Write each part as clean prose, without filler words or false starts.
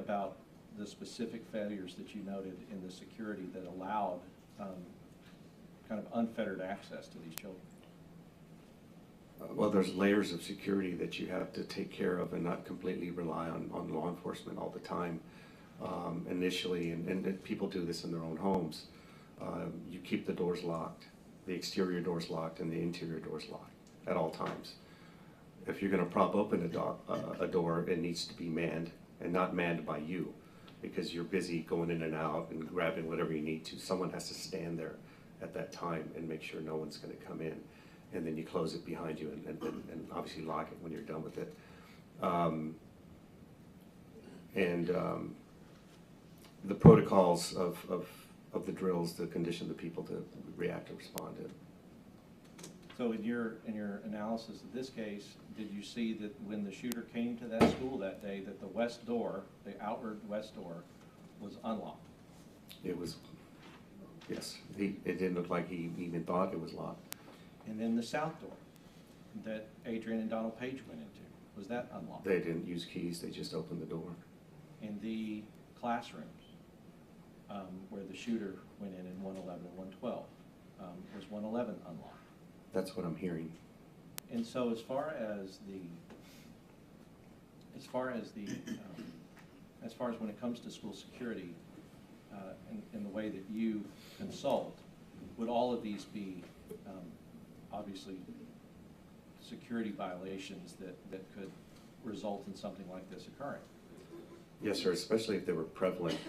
about the specific failures that you noted in the security that allowed kind of unfettered access to these children? Well, there's layers of security that you have to take care of and not completely rely on law enforcement all the time. Initially, and people do this in their own homes, you keep the doors locked, the exterior doors locked and the interior doors locked at all times. If you're going to prop open a door, it needs to be manned, and not manned by you, because you're busy going in and out and grabbing whatever you need to. Someone has to stand there at that time and make sure no one's going to come in. And then you close it behind you and obviously lock it when you're done with it. The protocols of the drills to condition the people to react and respond to. So in your analysis of this case, did you see that when the shooter came to that school that day, that the west door, the outward west door, was unlocked? It was, yes. It didn't look like he even thought it was locked. And then the south door that Adrian and Donald Page went into, was that unlocked? They didn't use keys, they just opened the door. In the classrooms where the shooter went in 111 and 112, was 111 unlocked? That's what I'm hearing. And so as far as when it comes to school security, in the way that you consult, would all of these be obviously security violations that could result in something like this occurring? Yes, sir, especially if they were prevalent.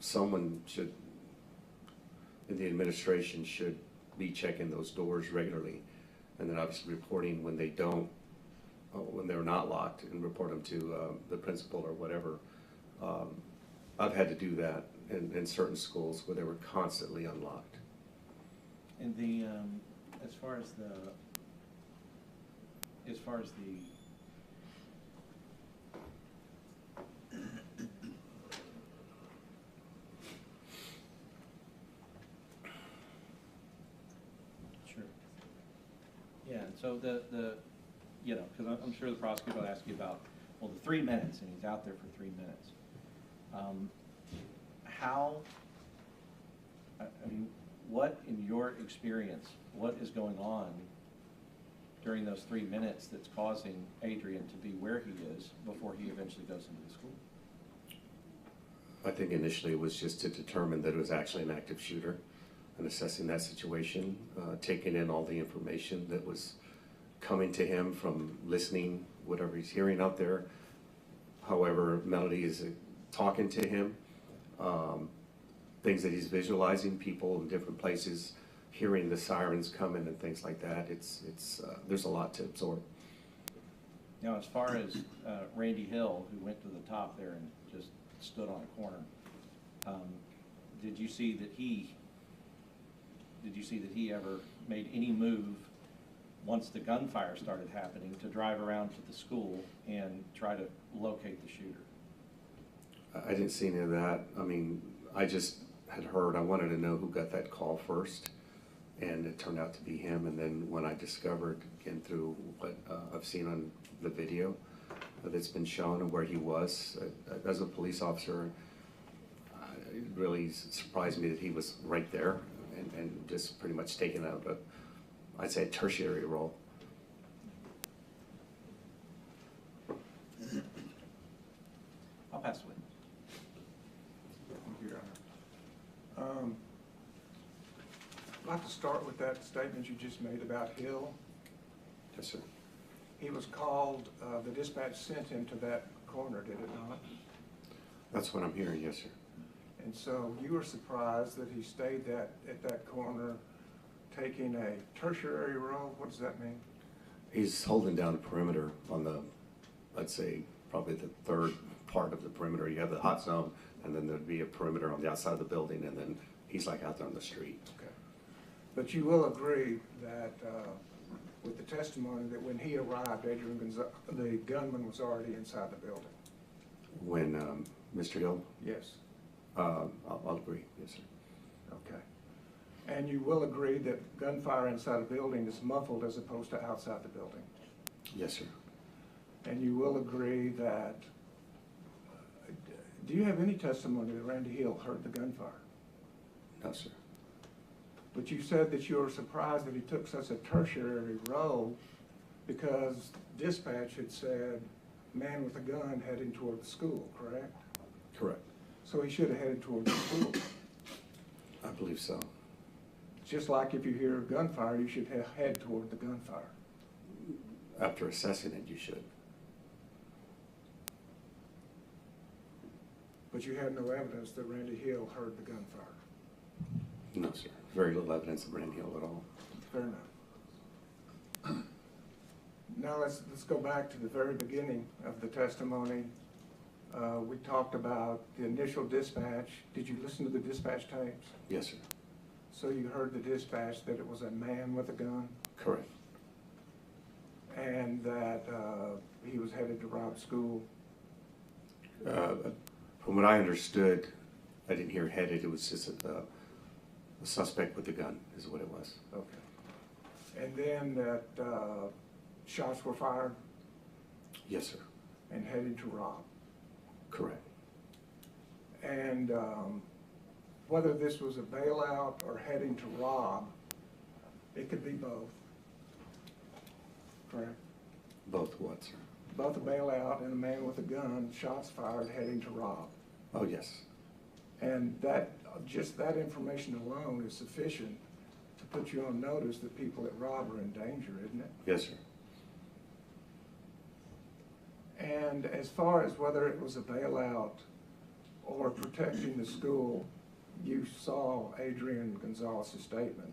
Someone should, in the administration, should be checking those doors regularly, and then obviously reporting when they don't, when they're not locked, and report them to the principal or whatever. I've had to do that in certain schools where they were constantly unlocked. And the as far as the sure. Yeah, so the you know, because I'm sure the prosecutor will ask you about, well, the 3 minutes, and he's out there for 3 minutes. I mean, what, in your experience, what is going on during those 3 minutes that's causing Adrian to be where he is before he eventually goes into the school? I think initially it was just to determine that it was actually an active shooter, and assessing that situation, taking in all the information that was coming to him from listening, whatever he's hearing out there. However, Melody is talking to him, things that he's visualizing, people in different places, hearing the sirens coming and things like that. There's a lot to absorb. Now, as far as Randy Hill, who went to the top there and just stood on a corner, did you see that he ever made any move once the gunfire started happening to drive around to the school and try to locate the shooter? I didn't see any of that. I mean, I just had heard, I wanted to know who got that call first, and it turned out to be him. And then when I discovered, again, through what I've seen on the video that's been shown of where he was, as a police officer, it really surprised me that he was right there and just pretty much taking out I'd say a tertiary role. I'll pass the witness. Thank you, Your Honor. I'd like to start with that statement you just made about Hill. Yes, sir. He was called, the dispatch sent him to that corner, did it not? That's what I'm hearing, yes, sir. And so you were surprised that he stayed at that corner taking a tertiary role? What does that mean? He's holding down the perimeter on the, I'd say, probably the third part of the perimeter. You have the hot zone, and then there'd be a perimeter on the outside of the building, and then he's like out there on the street. Okay. But you will agree that with the testimony that when he arrived, Adrián Gonzales, the gunman was already inside the building? When Mr. Hill? Yes. I'll agree, yes, sir. Okay. And you will agree that gunfire inside a building is muffled as opposed to outside the building? Yes, sir. And you will agree that Do you have any testimony that Randy Hill heard the gunfire? No, sir. But you said that you were surprised that he took such a tertiary role because dispatch had said man with a gun heading toward the school, correct? Correct. So he should have headed toward the school. I believe so. Just like if you hear gunfire, you should head toward the gunfire. After assessing it, you should. But you have no evidence that Randy Hill heard the gunfire. No, sir. Very little evidence of Randy Hill at all. Fair enough. Now let's go back to the very beginning of the testimony. We talked about the initial dispatch. Did you listen to the dispatch tapes? Yes, sir. So you heard the dispatch that it was a man with a gun Correct. and that he was headed to rob school? From what I understood, I didn't hear headed. It was just a suspect with a gun is what it was. Okay. And then that shots were fired Yes, sir. and headed to rob. Correct. And whether this was a bailout or heading to rob, it could be both. Correct? Both what, sir? Both a bailout and a man with a gun, shots fired, heading to rob. Oh, yes. And that, just that information alone is sufficient to put you on notice that people that rob are in danger, isn't it? Yes, sir. And as far as whether it was a bailout or protecting the school, you saw Adrián Gonzales' statement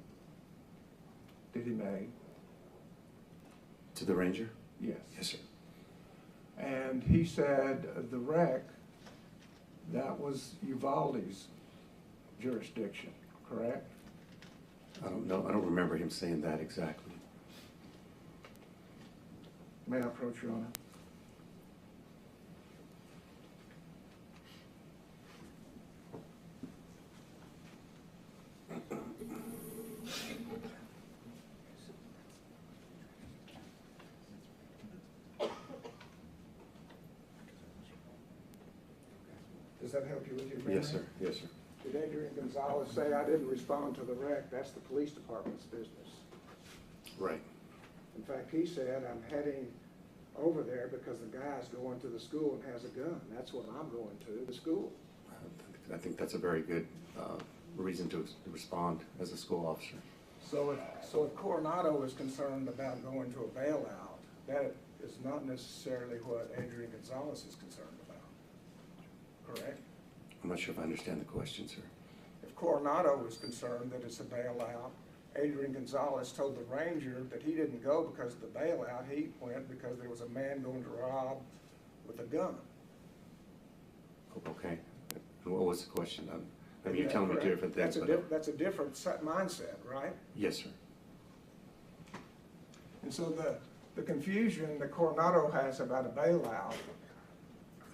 that he made. To the ranger? Yes. Yes, sir. And he said the wreck, that was Uvalde's jurisdiction, correct? I don't know. I don't remember him saying that exactly. May I approach, Your Honor? Does that help you with your memory? Yes, sir. Yes, sir. Did Adrián Gonzales say, I didn't respond to the wreck, that's the police department's business? Right. In fact, he said, I'm heading over there because the guy's going to the school and has a gun. That's what I'm going to, the school. I think that's a very good reason to respond as a school officer. So if Coronado is concerned about going to a bailout, that is not necessarily what Adrián Gonzales is concerned about, correct? I'm not sure if I understand the question, sir. If Coronado is concerned that it's a bailout, Adrián Gonzales told the ranger that he didn't go because of the bailout, he went because there was a man going to rob with a gun. Okay. And what was the question? I mean, you're telling me two different things. That's a different mindset, right? Yes, sir. And so the confusion that Coronado has about a bailout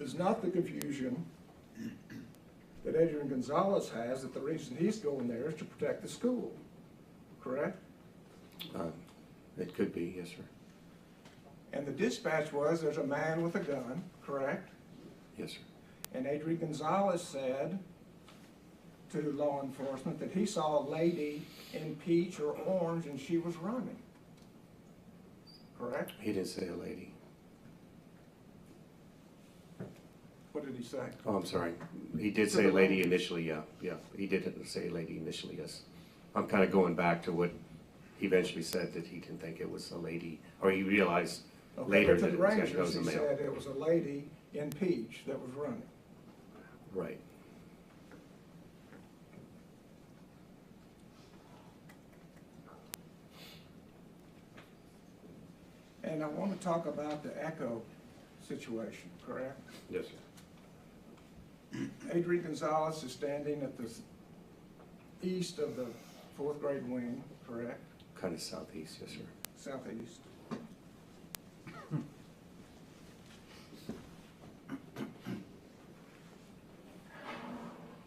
is not the confusion that Adrián Gonzales has, that the reason he's going there is to protect the school, correct? It could be, yes, sir. And the dispatch was, there's a man with a gun, correct? Yes, sir. And Adrián Gonzales said to law enforcement that he saw a lady in peach or orange and she was running, correct? He didn't say a lady. What did he say? Oh, I'm sorry. He did say a lady initially, yeah. Yeah, he did say a lady initially, yes. I'm kind of going back to what he eventually said, that he didn't think it was a lady, or he realized later that it was a He male. said it was a lady in peach that was running. Right. And I want to talk about the echo situation, correct? Yes, sir. Adrián Gonzales is standing at the east of the fourth grade wing, correct? Kind of southeast, yes, sir. Southeast.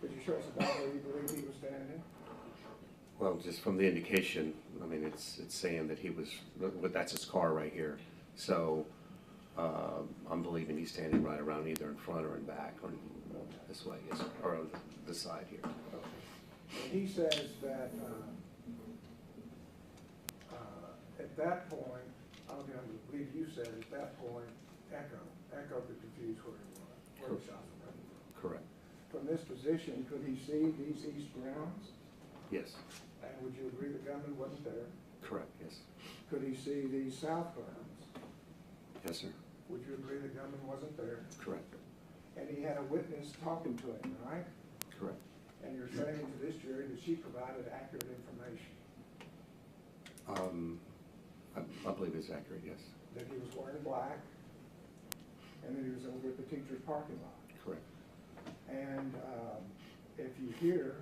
Could you show us about where you believe he was standing? Well, just from the indication, I mean, it's saying that he was, that's his car right here. So I'm believing he's standing right around either in front or in back, or this way, yes, sir, or on the side here. And he says that, at that point, I believe you said at that point, Echo could confuse where he was, where the shots were coming from. Correct. From this position, could he see these east grounds? Yes. And would you agree the gunman wasn't there? Correct, yes. Could he see these south grounds? Yes, sir. Would you agree the gunman wasn't there? Correct. And he had a witness talking to him, right? Correct. And you're saying to this jury that she provided accurate information, I believe it's accurate, yes. that he was wearing black, and that he was over at the teacher's parking lot. Correct. And if you hear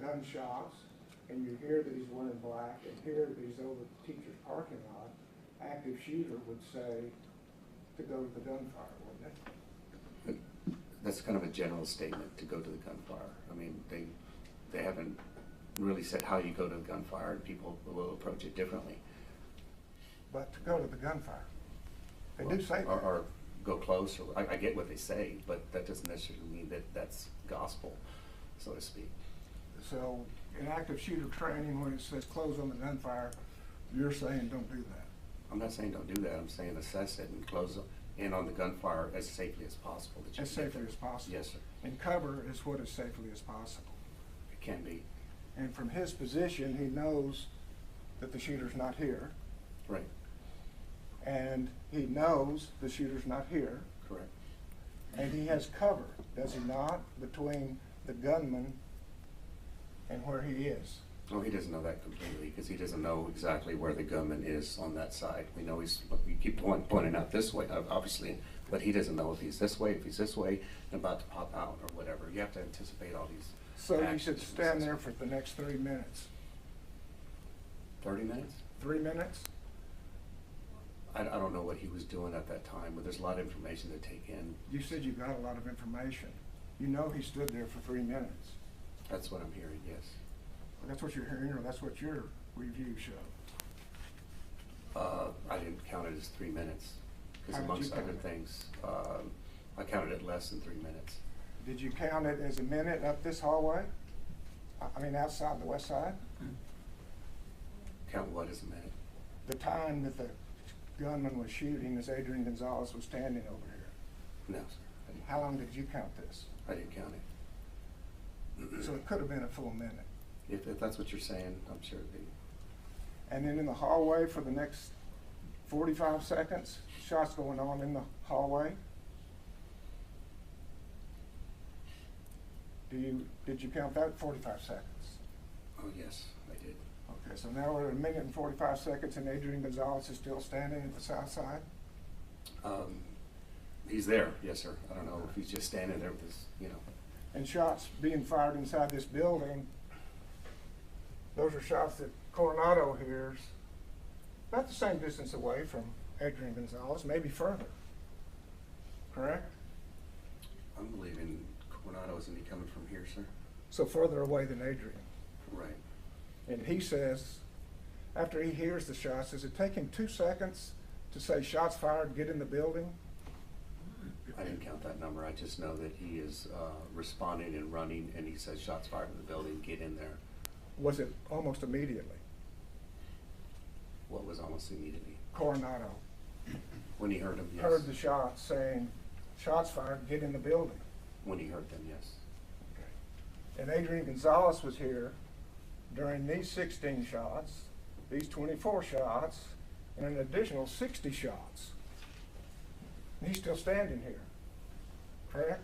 gunshots, and you hear that he's wearing black, and hear that he's over at the teacher's parking lot, active shooter would say to go to the gunfire, wouldn't it? That's kind of a general statement, to go to the gunfire. I mean, they haven't really said how you go to the gunfire, and people will approach it differently. But to go to the gunfire, they do say that. Or go close, or I get what they say, but that doesn't necessarily mean that that's gospel, so to speak. So in active shooter training, when it says close on the gunfire, you're saying don't do that. I'm not saying don't do that, I'm saying assess it and close in on the gunfire as safely as possible. That you As can. safely as possible. Yes, sir. And cover is what as safely as possible. It can be. And from his position, he knows that the shooter's not here, Right. and he knows the shooter's not here, Correct. and he has cover, does he not, between the gunman and where he is? Well, he doesn't know that completely, because he doesn't know exactly where the gunman is on that side. We know we keep pointing out this way, obviously, but he doesn't know if he's this way, and about to pop out, or whatever. You have to anticipate all these. So you actions should and stand there assessment. for the next 3 minutes. 30 minutes? 3 minutes? I don't know what he was doing at that time, but there's a lot of information to take in. You said you got a lot of information. You know he stood there for 3 minutes. That's what I'm hearing, yes. That's what you're hearing, or that's what your review showed? I didn't count it as 3 minutes, because How did you amongst count other it? things, I counted it less than 3 minutes. Did you count it as a minute up this hallway? I mean, outside the west side? Count what as a minute? The time that the gunman was shooting as Adrián Gonzales was standing over here. No, sir. How long did you count this? I didn't count it. So it could have been a full minute. If that's what you're saying, I'm sure And then in the hallway for the next 45 seconds, shots going on in the hallway. Did you count that 45 seconds? oh, yes, I did. Okay, so now we're at 1 minute and 45 seconds and Adrián Gonzales is still standing at the south side? He's there, yes, sir. I don't know if he's just standing there with his, And shots being fired inside this building, those are shots that Coronado hears about the same distance away from Adrián Gonzales, maybe further. Correct? I'm believing Coronado, isn't he coming from here, sir? So further away than Adrián. Right. And he says, after he hears the shots, does it take him 2 seconds to say shots fired, get in the building? I didn't count that number. I just know that he is responding and running, and he says shots fired in the building, get in there. Was it almost immediately? What was almost immediately? Coronado When he heard him, yes. heard the shots saying, shots fired, get in the building. When he heard them, yes. Okay. And Adrián Gonzales was here during these 16 shots, these 24 shots, and an additional 60 shots. And he's still standing here, correct?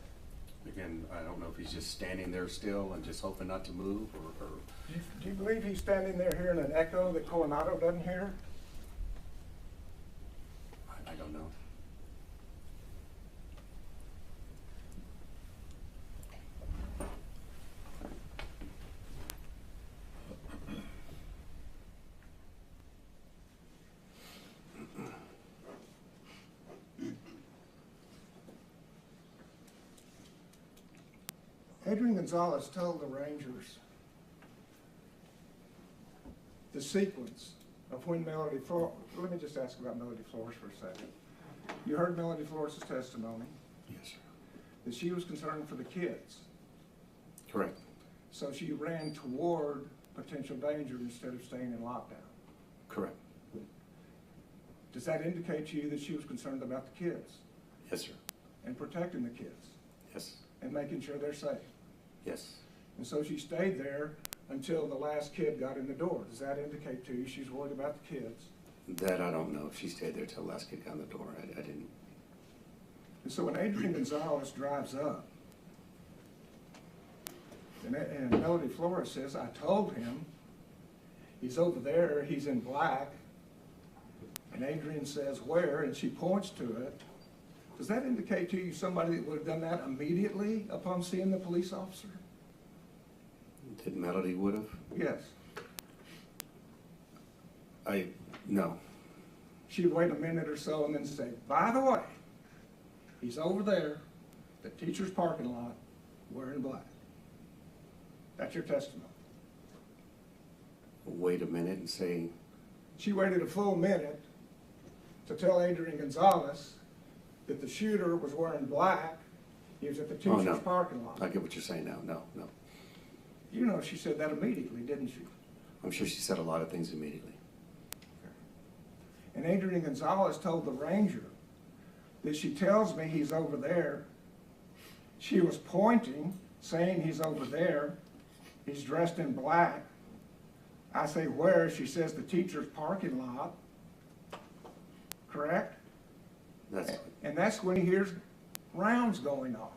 Again, I don't know if he's just standing there still and just hoping not to move, or Do you believe he's standing there hearing an echo that Coronado doesn't hear? I don't know. Adrián Gonzales told the Rangers the sequence of when Melody Flores, let me just ask about Melody Flores for a second. You heard Melody Flores' testimony. Yes, sir. that she was concerned for the kids. Correct. So she ran toward potential danger instead of staying in lockdown. Correct. Does that indicate to you that she was concerned about the kids Yes, sir. and protecting the kids Yes. and making sure they're safe? Yes. And so she stayed there until the last kid got in the door. Does that indicate to you she's worried about the kids? That I don't know if she stayed there till the last kid got in the door. I didn't. And so when Adrián Gonzales drives up, and Melody Flores says, I told him, he's over there, he's in black, and Adrián says, where? And she points to it. Does that indicate to you somebody that would have done that immediately upon seeing the police officer? Did Melody would have? Yes. No. She'd wait a minute or so and then say, by the way, he's over there, the teacher's parking lot, wearing black. That's your testimony. Wait a minute and say, She waited a full minute to tell Adrián Gonzales that the shooter was wearing black. He was at the oh, teacher's no. parking lot. I get what you're saying now. No, no. You know, she said that immediately, didn't she? I'm sure she said a lot of things immediately. And Adrián Gonzales told the ranger that she tells me he's over there. She was pointing, saying he's over there. He's dressed in black. I say, where? She says the teacher's parking lot. Correct? And that's when he hears rounds going off.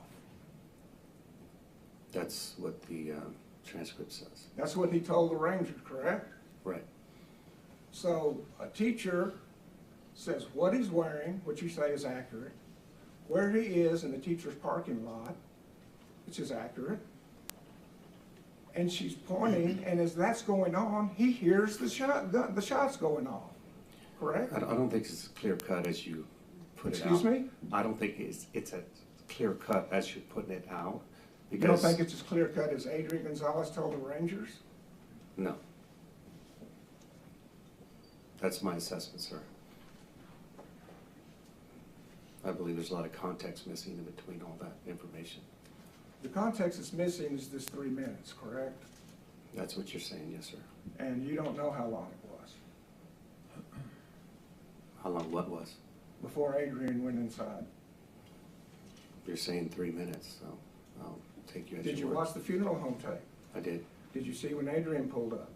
That's what the transcript says. That's what he told the ranger, correct? Right. So a teacher says what he's wearing, which you say is accurate, where he is in the teacher's parking lot, which is accurate, and she's pointing, and as that's going on, he hears the shots going off, correct? I don't think it's as clear cut as you put it out. Excuse me? I don't think it's a clear cut as you're putting it out. You don't think it's as clear cut as Adrián Gonzales told the rangers? No. That's my assessment, sir. I believe there's a lot of context missing in between all that information. The context that's missing is this 3 minutes, correct? That's what you're saying, yes, sir. And you don't know how long it was How long what was? before Adrián went inside. You're saying 3 minutes, so I'll take you at Did you your word. watch the funeral home tape? I did. Did you see when Adrián pulled up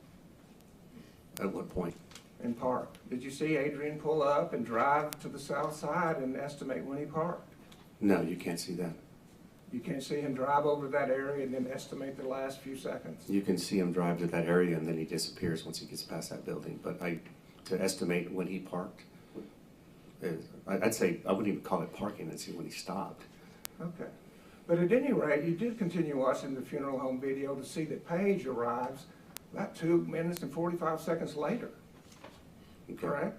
At what point? and parked? Did you see Adrián pull up and drive to the south side and estimate when he parked? No, you can't see that. You can't see him drive over that area and then estimate the last few seconds? You can see him drive to that area and then he disappears once he gets past that building. But to estimate when he parked, I'd say, I wouldn't even call it parking, I'd say when he stopped. Okay. But at any rate, you did continue watching the funeral home video to see that Paige arrives about 2 minutes and 45 seconds later, Okay. correct?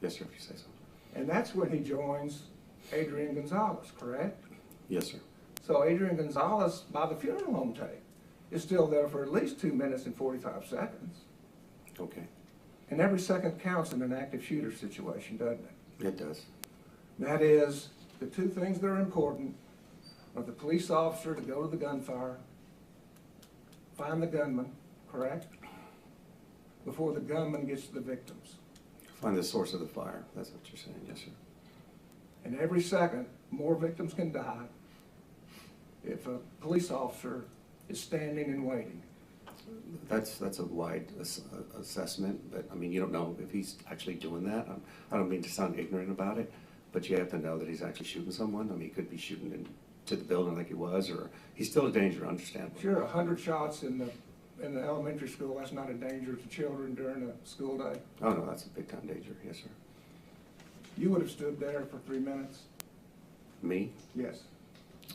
Yes, sir, if you say so. And that's when he joins Adrián Gonzales, correct? Yes, sir. So Adrián Gonzales, by the funeral home tape, is still there for at least 2 minutes and 45 seconds. Okay. And every second counts in an active shooter situation, doesn't it? It does. That is, the two things that are important are the police officer to go to the gunfire, find the gunman, correct? Before the gunman gets to the victims. Find the source of the fire. That's what you're saying. Yes, sir. And every second, more victims can die if a police officer is standing and waiting. That's a wide assessment, but I mean, you don't know if he's actually doing that. I don't mean to sound ignorant about it, but you have to know that he's actually shooting someone. I mean, he could be shooting into the building like he was, or he's still a danger, understandable. Sure, 100 shots in the elementary school, that's not a danger to children during a school day. Oh, no, that's a big time danger. Yes, sir. You would have stood there for 3 minutes? Me? Yes.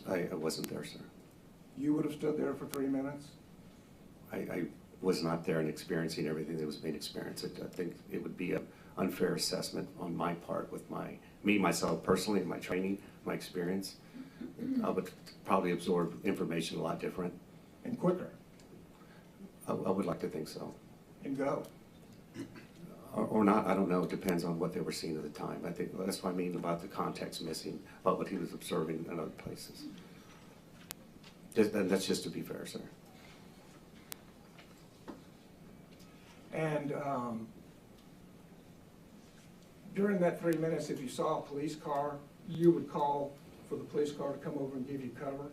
I wasn't there, sir. You would have stood there for 3 minutes? I was not there and experiencing everything that was being experienced. I think it would be an unfair assessment on my part with myself personally, and my training, my experience. I would probably absorb information a lot different. And quicker? I would like to think so. And go? Or not, I don't know. It depends on what they were seeing at the time. I think that's what I mean about the context missing, about what he was observing in other places. That's just to be fair, sir. And during that 3 minutes, if you saw a police car, you would call for the police car to come over and give you cover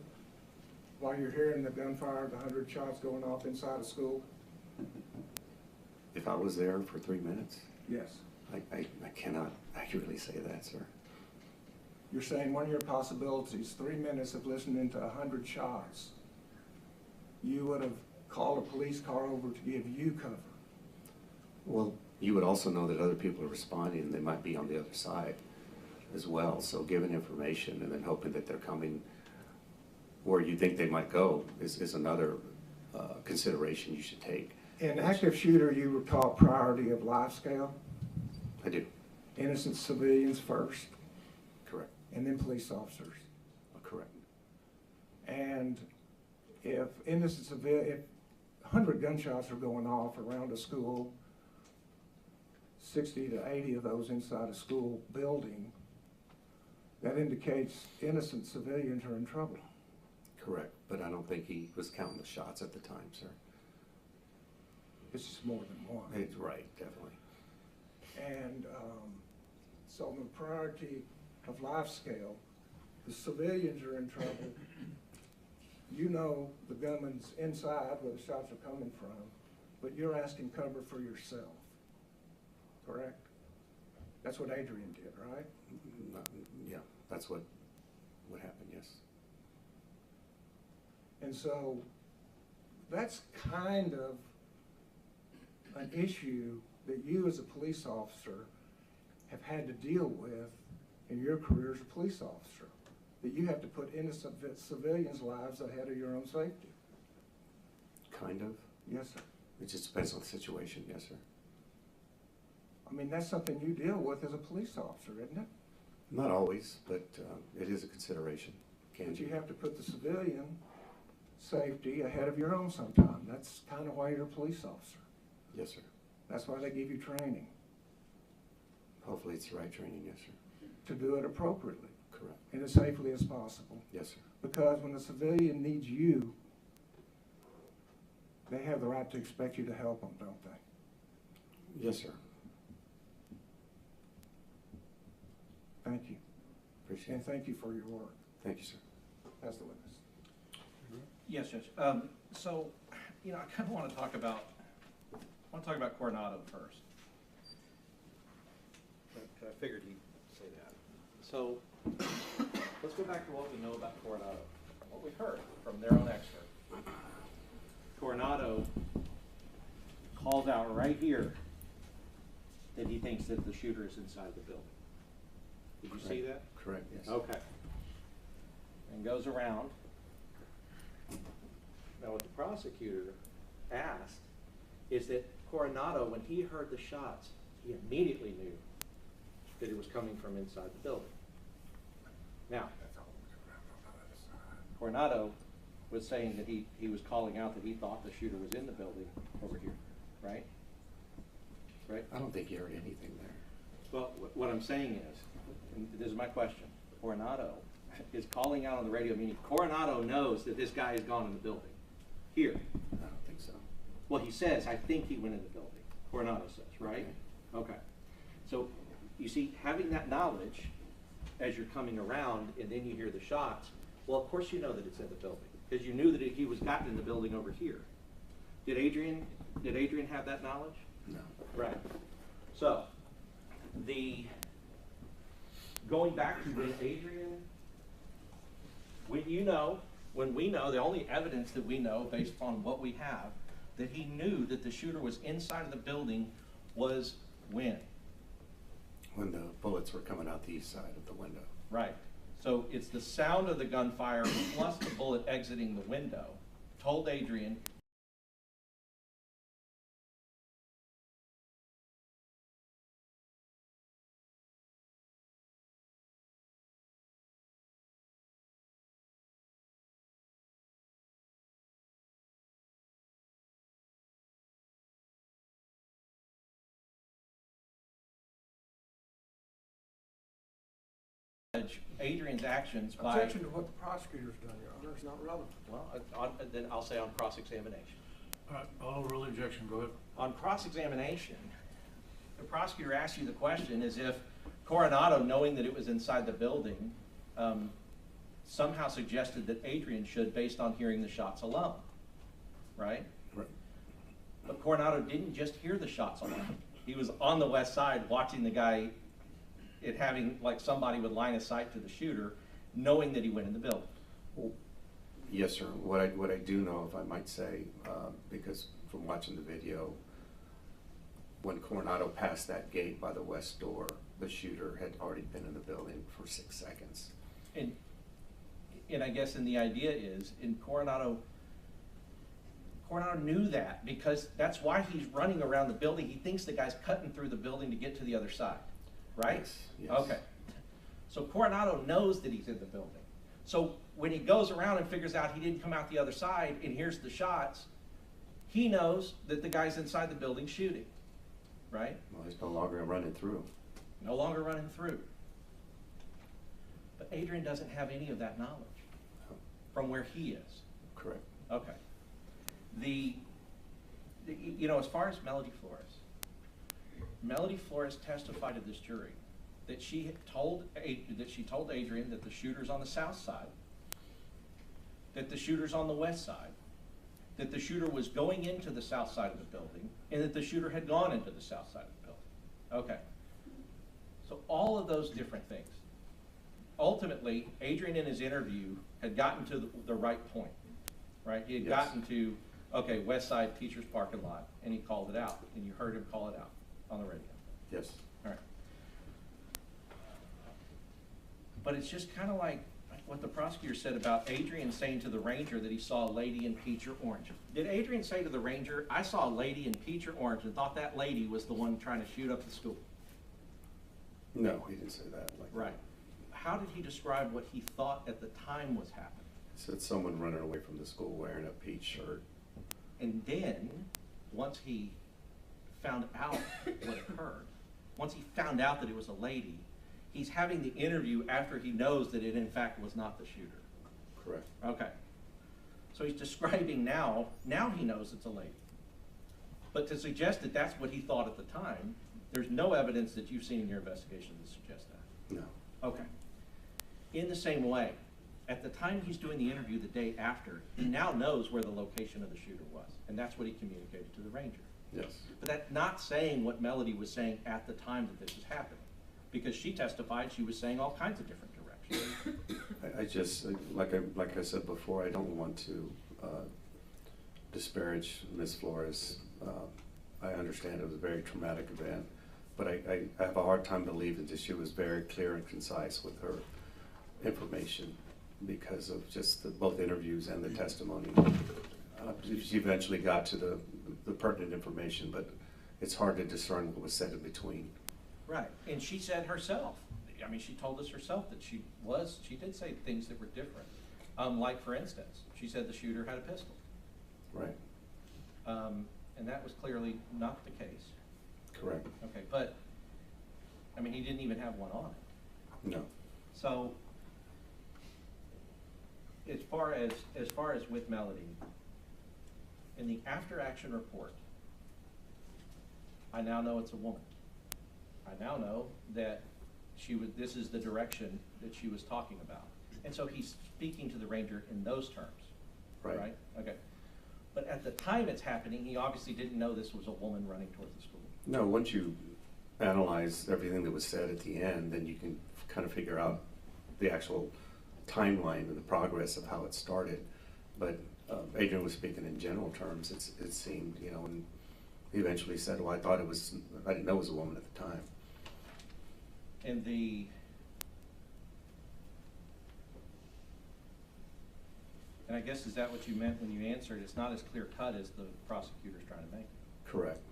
while you're hearing the gunfire, the 100 shots going off inside a school? If I was there for 3 minutes, Yes. I cannot accurately say that, sir. You're saying one of your possibilities, 3 minutes of listening to 100 shots, you would have called a police car over to give you cover. Well, you would also know that other people are responding and they might be on the other side as well. So giving information and then hoping that they're coming where you think they might go is another consideration you should take. In active shooter, you were taught priority of life scale, I do. innocent civilians first, Correct. and then police officers. Correct. And if innocent civilian, if 100 gunshots are going off around a school, 60 to 80 of those inside a school building, that indicates innocent civilians are in trouble. Correct. But I don't think he was counting the shots at the time, sir. It's just more than one. It's right, definitely. And so on the priority of life scale, the civilians are in trouble. You know the gunman's inside where the shots are coming from, but you're asking cover for yourself, correct? That's what Adrian did, right? Yeah, that's what happened, yes. And so that's kind of an issue that you as a police officer have had to deal with in your career as a police officer, that you have to put innocent civilians' lives ahead of your own safety. Kind of. Yes, sir. It just depends on the situation, yes, sir. I mean, that's something you deal with as a police officer, isn't it? Not always, but it is a consideration. But you have to put the civilian safety ahead of your own sometime. That's kind of why you're a police officer. Yes, sir. That's why they give you training, Hopefully it's the right training, yes, sir. to do it appropriately Correct. and as safely as possible. Yes, sir. Because when the civilian needs you, they have the right to expect you to help them, don't they? Yes, sir. Thank you. Appreciate And it. thank you for your work. Thank you, sir. That's the witness. Yes, Judge. So, you know, I kind of want to talk about Coronado first. I figured he'd say that. So, let's go back to what we know about Coronado, what we heard from their own expert. Coronado calls out right here that he thinks that the shooter is inside the building. Did you see that? Correct, yes. Okay. And goes around. Now, what the prosecutor asked is that Coronado, when he heard the shots, he immediately knew that it was coming from inside the building. Now, Coronado was saying that he was calling out that he thought the shooter was in the building over here, right? Right? I don't think you heard anything there. Well, what I'm saying is, and this is my question, Coronado is calling out on the radio, meaning Coronado knows that this guy has gone in the building. Here. I don't think so. Well, he says, I think he went in the building. Coronado says, right? Okay. So, you see, having that knowledge as you're coming around and then you hear the shots, well, of course you know that it's in the building because you knew that he was gotten in the building over here. Did Adrian have that knowledge? No. Right. So, going back to when Adrian, when we know, the only evidence that we know based upon what we have, that he knew that the shooter was inside of the building was when? When the bullets were coming out the east side of the window. Right. So it's the sound of the gunfire plus the bullet exiting the window told Adrian Adrian's actions by. Objection to what the prosecutor's done, Your Honor, is not relevant. Well, then I'll say on cross-examination. All right, I'll overrule the objection, go ahead. On cross-examination, the prosecutor asks you the question as if Coronado, knowing that it was inside the building, somehow suggested that Adrian should based on hearing the shots alone, right? Right. But Coronado didn't just hear the shots alone. He was on the west side watching the guy, it having like somebody with line of sight to the shooter, knowing that he went in the building. Well, yes, sir. What I do know, if I might say, because from watching the video, when Coronado passed that gate by the west door, the shooter had already been in the building for 6 seconds. And I guess, and the idea is, Coronado knew that because that's why he's running around the building. He thinks the guy's cutting through the building to get to the other side, right? Yes, yes. Okay. So Coronado knows that he's in the building. So when he goes around and figures out he didn't come out the other side and hears the shots, he knows that the guy's inside the building shooting, right? Well, he's no longer running through. No longer running through. But Adrian doesn't have any of that knowledge from where he is. Correct. Okay. You know, as far as Melody Flores testified to this jury that she told Adrian that the shooter's on the south side, that the shooter's on the west side, that the shooter was going into the south side of the building, and that the shooter had gone into the south side of the building. Okay. So all of those different things. Ultimately, Adrian in his interview had gotten to the right point, right? He had Yes. gotten to, okay, west side teacher's parking lot, and he called it out, and you heard him call it out on the radio. Yes. All right. But it's just kind of like what the prosecutor said about Adrian saying to the ranger that he saw a lady in peach or orange. Did Adrian say to the ranger, I saw a lady in peach or orange and thought that lady was the one trying to shoot up the school? No, he didn't say that. Right. How did he describe what he thought at the time was happening? He said someone running away from the school wearing a peach shirt. And then, once he found out what occurred, once he found out that it was a lady, he's having the interview after he knows that it in fact was not the shooter. Correct. Okay. So he's describing now he knows it's a lady. But to suggest that that's what he thought at the time, there's no evidence that you've seen in your investigation to suggest that. No. Okay. In the same way, at the time he's doing the interview the day after, he now knows where the location of the shooter was, and that's what he communicated to the ranger. Yes. But that's not saying what Melody was saying at the time that this was happening, because she testified she was saying all kinds of different directions. I just, like I said before, I don't want to disparage Ms. Flores. I understand it was a very traumatic event, but I have a hard time believing that she was very clear and concise with her information because of just both interviews and the testimony. She eventually got to the pertinent information, but it's hard to discern what was said in between. Right, and she said herself, I mean, she told us herself that she did say things that were different. Like, for instance, she said the shooter had a pistol. Right. And that was clearly not the case. Correct. Okay, but, I mean, he didn't even have one on it. No. So, as far as with Melody, in the after-action report, I now know it's a woman. I now know that this is the direction that she was talking about. And so he's speaking to the ranger in those terms. Right. Okay. But at the time it's happening, he obviously didn't know this was a woman running towards the school. No, once you analyze everything that was said at the end, then you can kind of figure out the actual timeline and the progress of how it started. But Adrian was speaking in general terms, it seemed, you know, and he eventually said, well, I didn't know it was a woman at the time. And I guess, is that what you meant when you answered? It's not as clear cut as the prosecutor's trying to make it. Correct.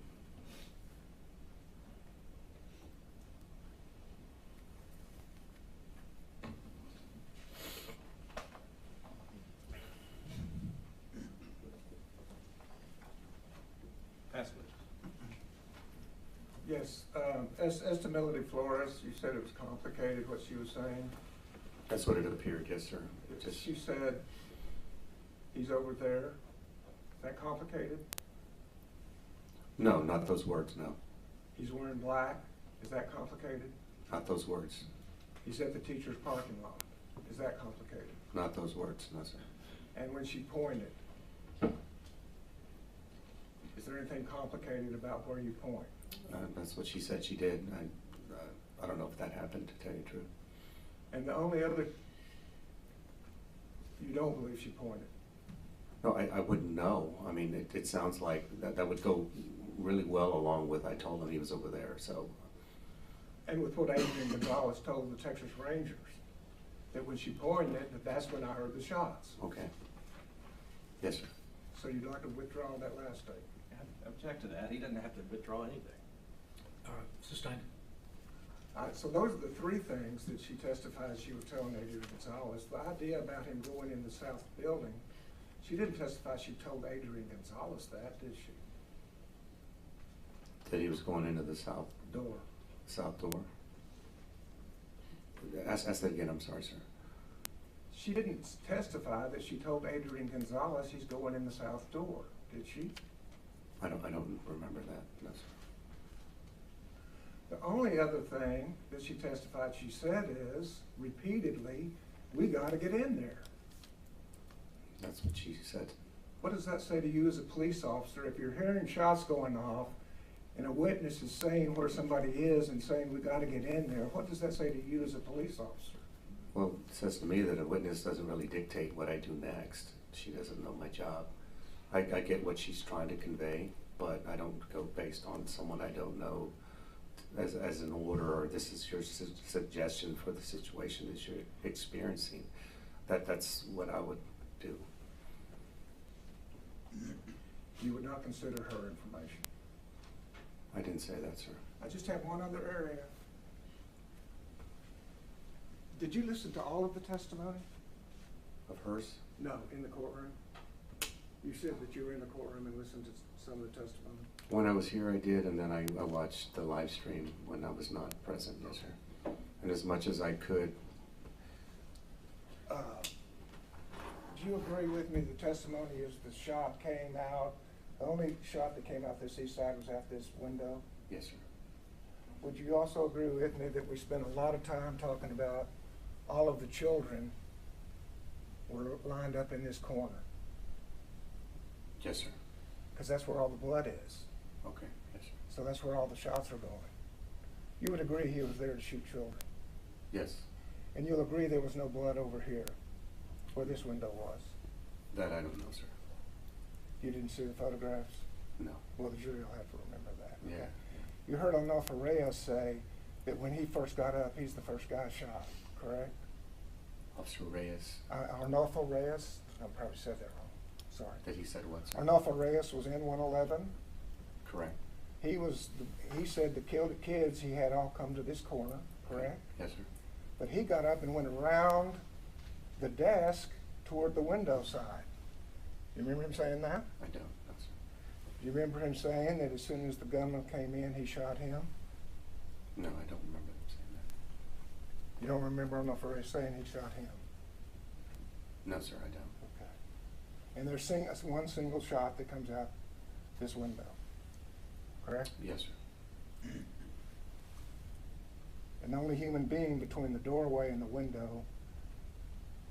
Pass it. Yes, as to Melody Flores, you said it was complicated what she was saying. That's what it appeared, yes, sir. It just, She said, he's over there. Is that complicated? no, not those words, no. He's wearing black. Is that complicated? Not those words. He's at the teacher's parking lot. Is that complicated? Not those words, no, sir. And when she pointed, is there anything complicated about where you point? That's what she said she did. I don't know if that happened, to tell you the truth. And the only other, you don't believe she pointed? No, I wouldn't know. I mean, it sounds like that would go really well along with, I told him he was over there, so. And with what Adrián Gonzales told the Texas Rangers, that when she pointed, that's when I heard the shots. Okay. Yes, sir. So you'd like to withdraw that last statement? I object to that. He doesn't have to withdraw anything. Sustained. All right, so those are the three things that she testified she was telling Adrián Gonzales. The idea about him going in the south building, she didn't testify she told Adrián Gonzales that, did she? That he was going into the south Door. door. Ask that again, I'm sorry, sir. She didn't testify that she told Adrián Gonzales he's going in the south door, did she? I don't remember that, no, sir. The only other thing that she testified she said is, repeatedly, we gotta get in there. That's what she said. What does that say to you as a police officer if you're hearing shots going off and a witness is saying where somebody is and saying we gotta get in there? What does that say to you as a police officer? Well, it says to me that a witness doesn't really dictate what I do next. She doesn't know my job. I get what she's trying to convey, but I don't go based on someone I don't know as an order, or this is your suggestion for the situation that you're experiencing. That's what I would do. You would not consider her information. I didn't say that, sir. I just have one other area. Did you listen to all of the testimony? Of hers? No, in the courtroom. You said that you were in the courtroom and listened to some of the testimony. When I was here, I did, and then I watched the live stream when I was not present, yes, sir. And as much as I could. Do you agree with me the testimony is the shot came out, the only shot that came out this east side was out this window? Yes, sir. Would you also agree with me that we spent a lot of time talking about all of the children were lined up in this corner? Yes, sir. Because that's where all the blood is. Okay, yes, sir. So that's where all the shots are going. You would agree he was there to shoot children? Yes. And you'll agree there was no blood over here, where this window was? That I don't know, sir. You didn't see the photographs? No. Well, the jury will have to remember that. Yeah. Okay. You heard Arnulfo Reyes say that when he first got up, he's the first guy shot, correct? Officer Reyes, Arnulfo Reyes, I probably said that wrong, sorry. that he said what, sir? Arnulfo Reyes was in 111. Correct. He said the killed kids, he had all come to this corner, correct? Yes, sir. But he got up and went around the desk toward the window side. You remember him saying that? I don't, no, sir. Do you remember him saying that as soon as the gunman came in, he shot him? No, I don't remember him saying that. You don't remember Arnulfo Reyes saying he shot him? No, sir, I don't. Okay. And there's one single shot that comes out this window, correct? Yes, sir. And the only human being between the doorway and the window,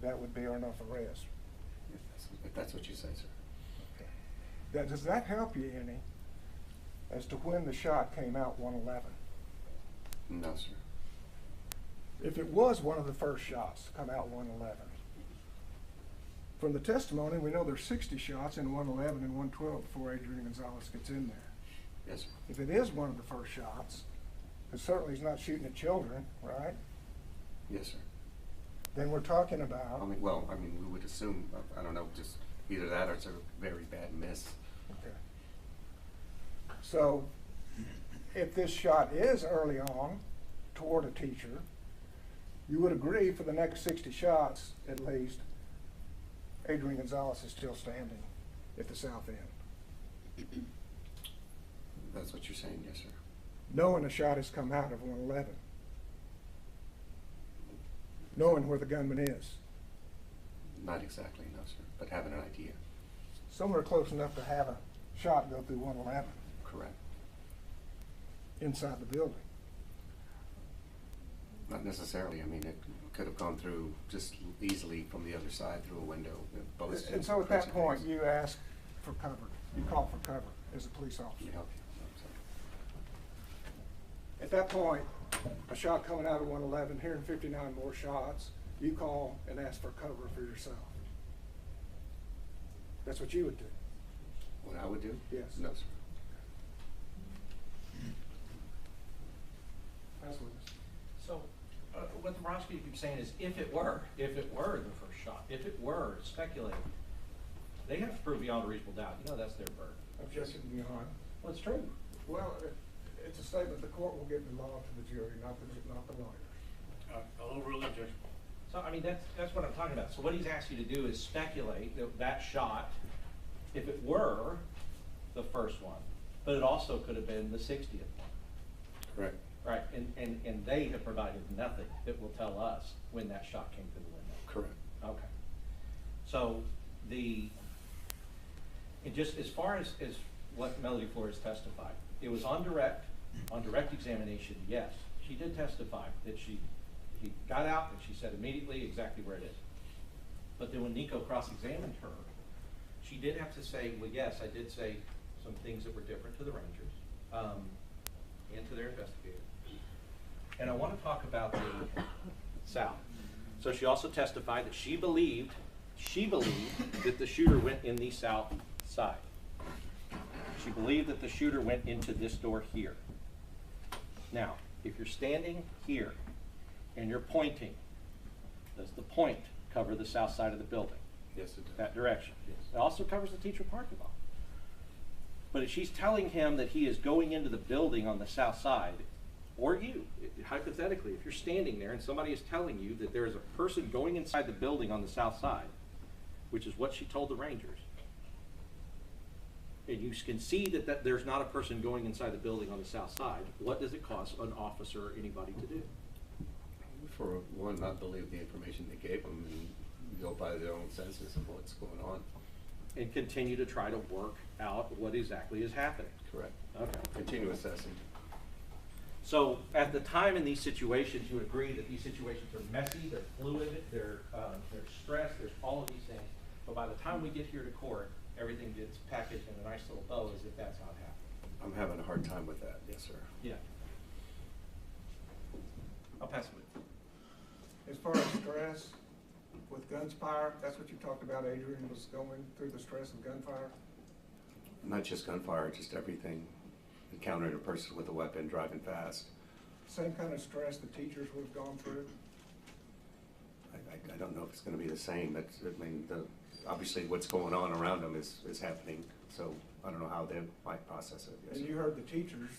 that would be Arnulfo Reyes. If that's what you say, sir. Okay. Does that help you any as to when the shot came out 111? No, sir. If it was one of the first shots to come out 111, from the testimony, we know there's 60 shots in 111 and 112 before Adrián Gonzales gets in there. Yes, sir. If it is one of the first shots, because certainly he's not shooting at children, right? Yes, sir. Then we're talking about. I mean, we would assume, I don't know, just either that or it's a very bad miss. Okay. So, if this shot is early on toward a teacher, you would agree for the next 60 shots, at least, Adrián Gonzales is still standing at the south end. That's what you're saying, yes, sir. Knowing a shot has come out of 111. knowing where the gunman is. Not exactly, no, sir, but having an idea. Somewhere close enough to have a shot go through 111 Correct. inside the building. Not necessarily. I mean, it could have gone through just easily from the other side through a window. And so at that point, you ask for cover. You call for cover as a police Let officer. me help you. At that point, a shot coming out of 111, hearing 59 more shots, you call and ask for cover for yourself. That's what you would do. What I would do? Yes. No, sir. That's what So, what the prosecutor keeps saying is, if it were the first shot, if it were speculated, they have to prove beyond a reasonable doubt. You know, that's their burden. objection to the harm. Well, it's true. Well, it's a statement the court will give the law to the jury, not the lawyers. Overruled objection. So, I mean, that's what I'm talking about. So what he's asked you to do is speculate that that shot, if it were the first one, but it also could have been the 60th one. Correct. Right, and they have provided nothing that will tell us when that shot came through the window. Correct. Okay. So it just, as far as what Melody Flores testified, it was on direct examination, yes. She did testify that he got out and she said immediately exactly where it is. But then when Nico cross-examined her, she did have to say, well, yes, I did say some things that were different to the Rangers and to their investigator. And I want to talk about the South. So she also testified that she believed that the shooter went in the south side. She believed that the shooter went into this door here. Now, if you're standing here and you're pointing, does the point cover the south side of the building? Yes, it does. That direction? Yes. It also covers the teacher parking lot. But if she's telling him that he is going into the building on the south side, or you, hypothetically, if you're standing there and somebody is telling you that there is a person going inside the building on the south side, which is what she told the Rangers, and you can see that there's not a person going inside the building on the south side, what does it cost an officer or anybody to do? For one, not believe the information they gave them and go by their own senses of what's going on. And continue to try to work out what exactly is happening. Correct. Okay. Continue assessing. So at the time in these situations, you would agree that these situations are messy, they're fluid, they're stressed, there's all of these things. But by the time we get here to court, everything gets packaged in a nice little bow as if that's how it happened. I'm having a hard time with that, yes, sir. Yeah. I'll pass it with. As far as stress with gunfire, that's what you talked about, Adrian, was going through the stress of gunfire? Not just gunfire, just everything. Encountering a person with a weapon, driving fast. Same kind of stress the teachers would have gone through? I don't know if it's gonna be the same. I mean, obviously what's going on around them is happening, so I don't know how they might process it. Yes, And sir. you heard the teachers,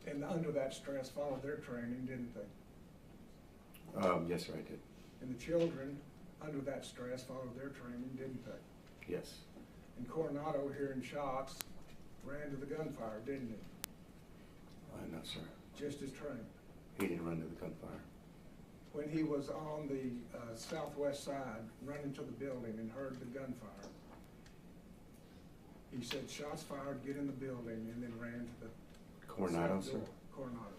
and under that stress, followed their training, didn't they? Yes, sir, I did. And the children, under that stress, followed their training, didn't they? Yes. And Coronado, hearing shots, ran to the gunfire, didn't he? No, sir. Just as trained. He didn't run to the gunfire. When he was on the southwest side, running to the building and heard the gunfire, he said, shots fired, get in the building, and then ran to the Coronado, south sir? door. Coronado,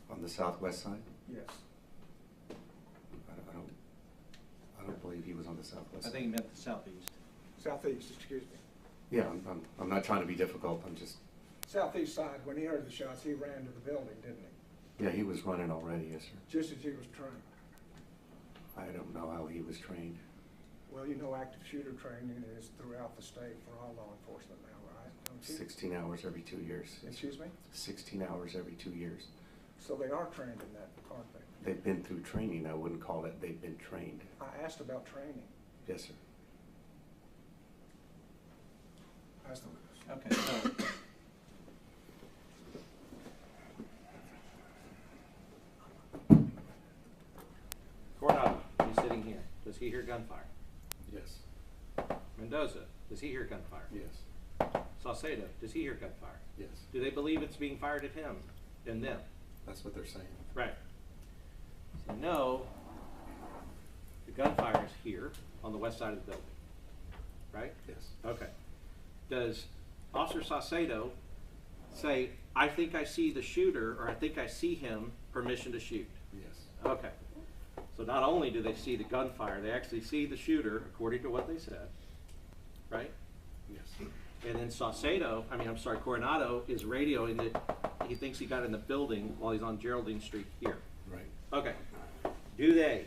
On the southwest side? yes. I don't believe he was on the southwest I side. think he meant the southeast. Southeast, excuse me. Yeah, I'm not trying to be difficult, I'm just, Southeast side, when he heard the shots, he ran to the building, didn't he? yeah, he was running already, yes, sir. Just as he was trained. I don't know how he was trained. Well, you know, active shooter training is throughout the state for all law enforcement now, right? Don't you? 16 hours every 2 years. Excuse me? 16 hours every 2 years. So they are trained in that, aren't they? They've been through training. I wouldn't call it they've been trained. I asked about training. Yes, sir. Asked the witness. Okay, so. Coronado, he's sitting here. Does he hear gunfire? Yes. Mendoza, does he hear gunfire? Yes. Saucedo, does he hear gunfire? Yes. Do they believe it's being fired at him and them? That's what they're saying. Right. So no, gunfire is here on the west side of the building, right? Yes. Okay. Does Officer Saucedo say, I think I see the shooter, or I think I see him, permission to shoot? Yes. Okay. So not only do they see the gunfire, they actually see the shooter, according to what they said, right? Yes. And then Coronado is radioing that he thinks he got in the building while he's on Geraldine Street here. Right. Okay. Do they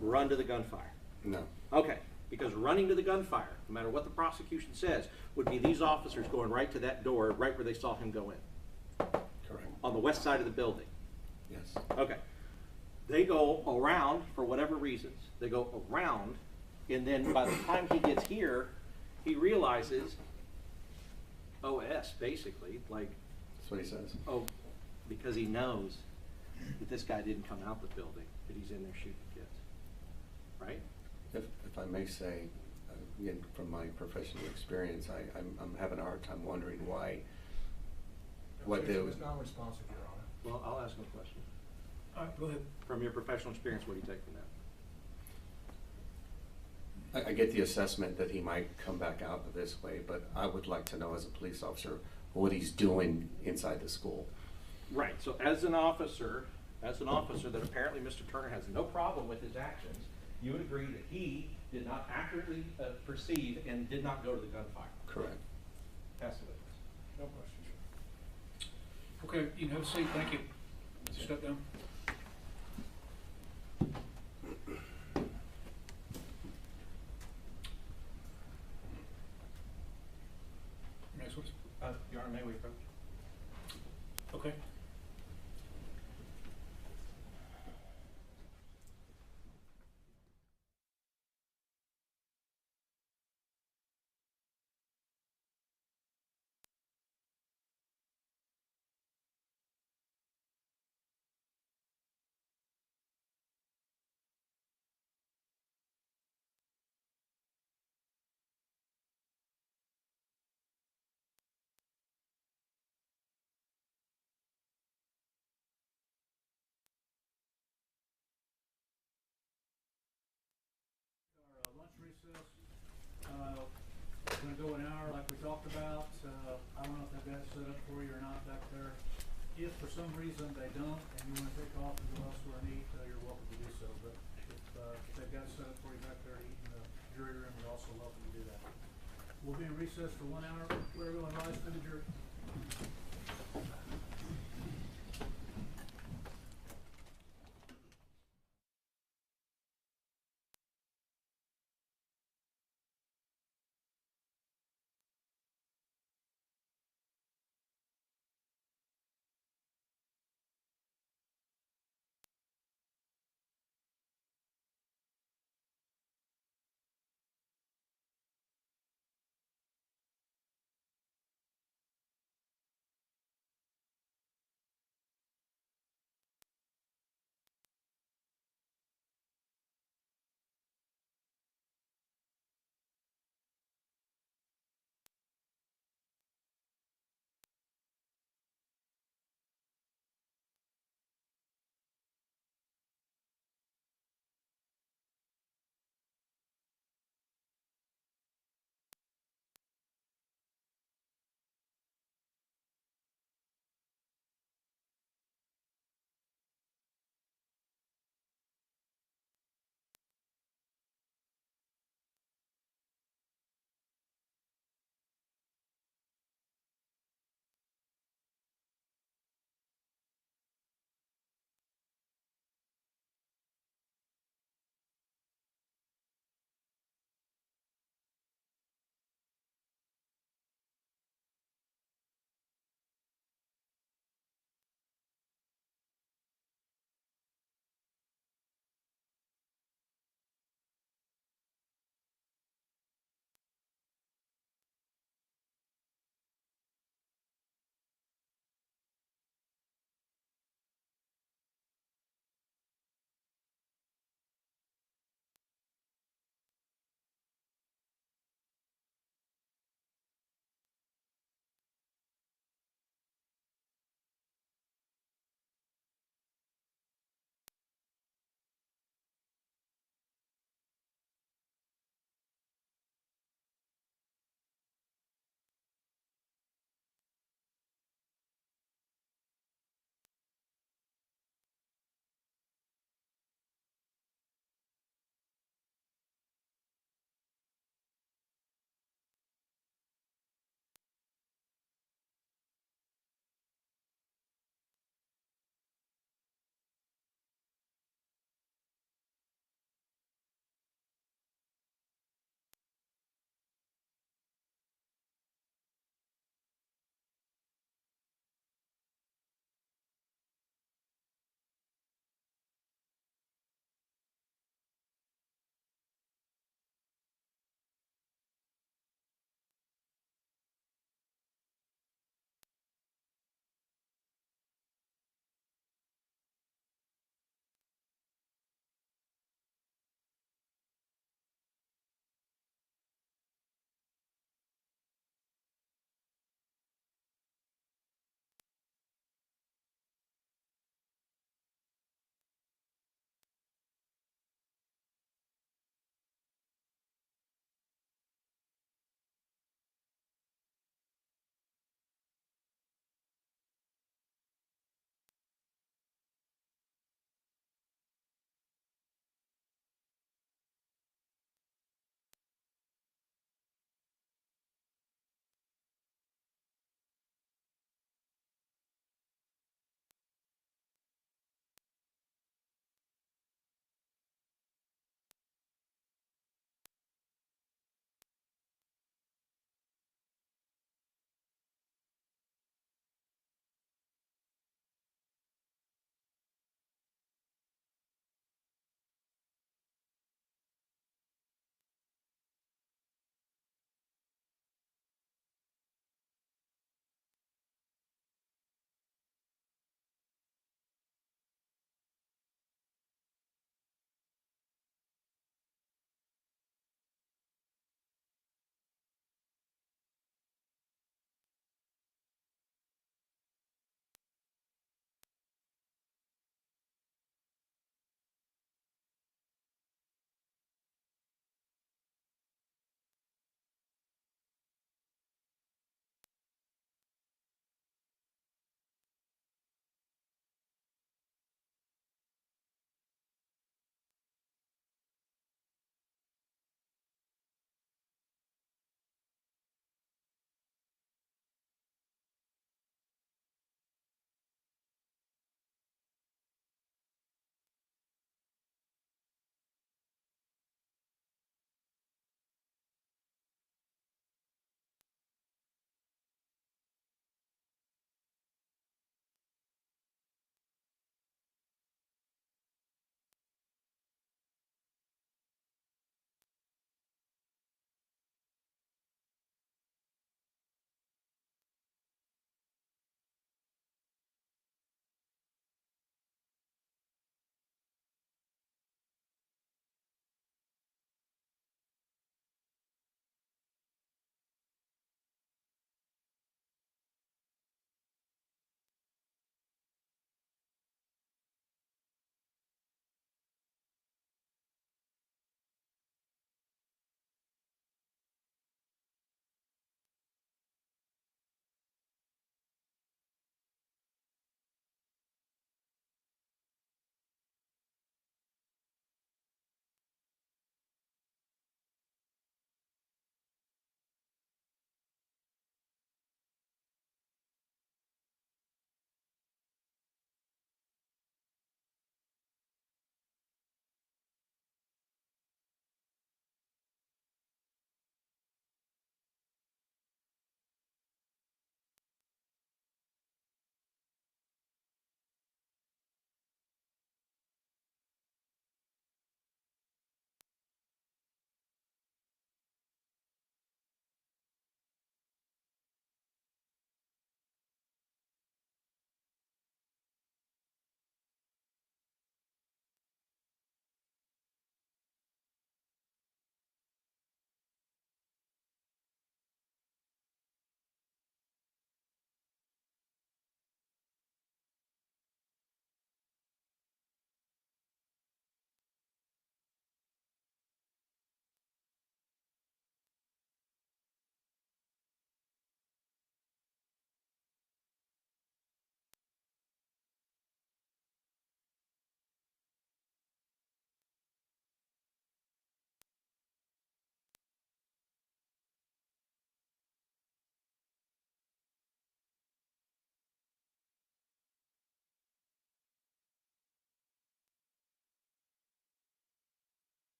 run to the gunfire? No. Okay, because running to the gunfire, no matter what the prosecution says, would be these officers going right to that door, right where they saw him go in, Correct. on the west side of the building. Yes. Okay. They go around for whatever reasons. They go around, and then by the time he gets here, he realizes OS, basically, like, That's what he says. oh, because he knows that this guy didn't come out the building, that he's in there shooting kids, right? If I may say, again, from my professional experience, I'm having a hard time wondering why, what they Objection would. is non-responsive, Your Honor. Well, I'll ask him a question. All right, go ahead. From your professional experience, what do you take from that? I get the assessment that he might come back out this way, but I would like to know as a police officer what he's doing inside the school. Right, so as an officer that apparently Mr. Turner has no problem with his actions, you would agree that he did not accurately perceive and did not go to the gunfire? Correct. Pass the witness. No questions. Okay, you can have a seat, thank you. Step down. Next one. Your Honor, may we approach? Okay. Lunch recess. We're gonna go an hour like we talked about. I don't know if they've got it set up for you or not back there. If for some reason they don't and you wanna take off and go elsewhere and eat, you're welcome to do so. But if they've got it set up for you back there to eat in the jury room, you're also welcome to do that. We'll be in recess for 1 hour. We're going to rise for the jury.